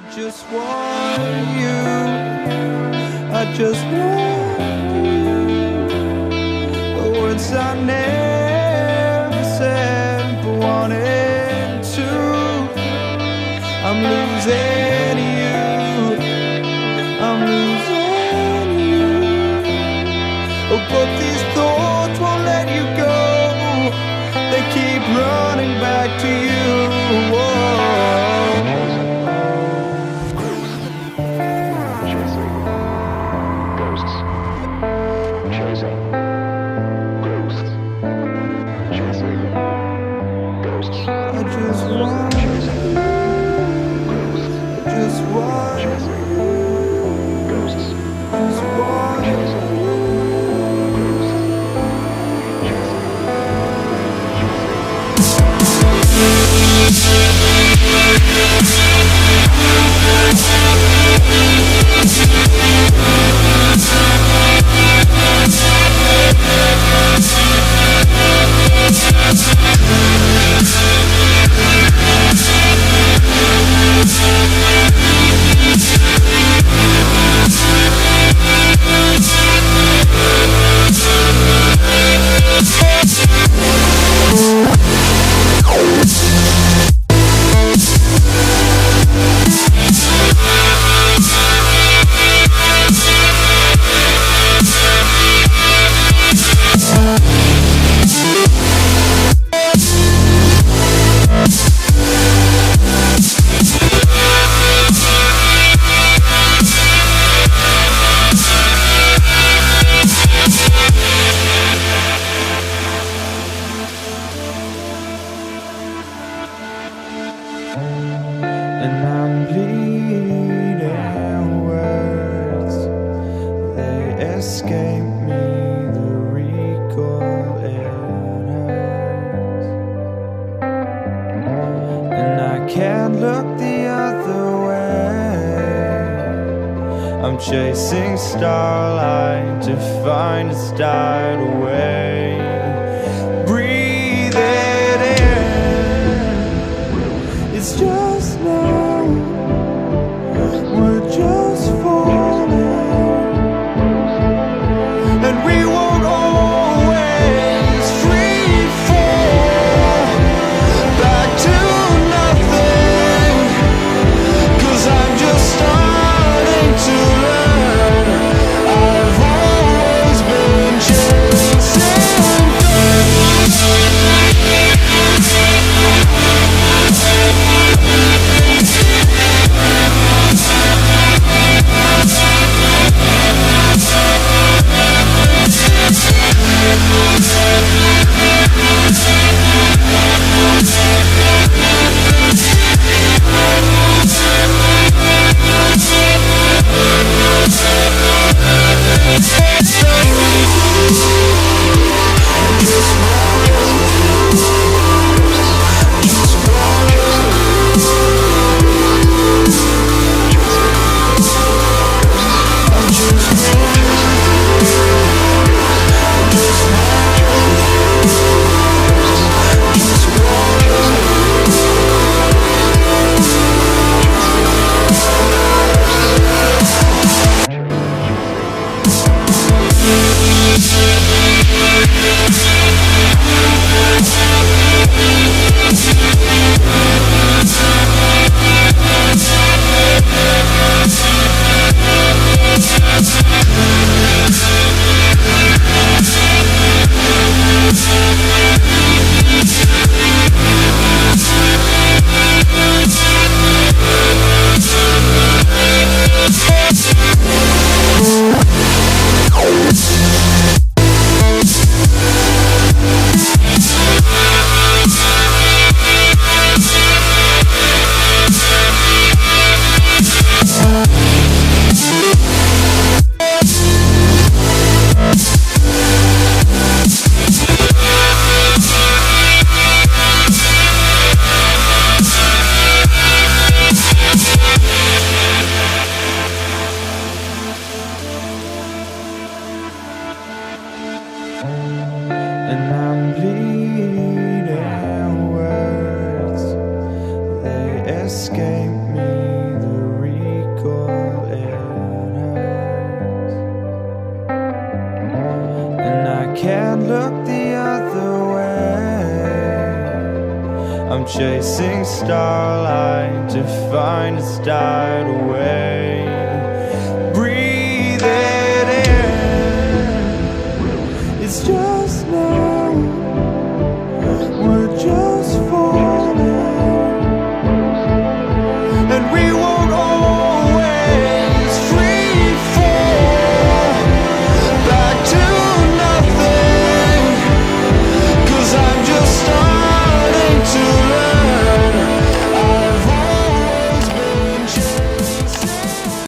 I just want you, I just want you. The words I never said but wanted to. I'm losing you, I'm losing you. Oh, but these thoughts won't let you go. They keep running back to you. Whoa. I just want you, I just want you, just want you. And I'm bleeding words, they escape me, the recall it hurts. And I can't look the other way. I'm chasing starlight to find it's died away. Breathe it in, it's just now, we're just falling, and we won't always free fall back to nothing, 'cause I'm just starting to learn. I've always been chasing and I'm bleeding words, they escape me, the the other way. I'm chasing starlight to find it's died away. Breathe it in, it's just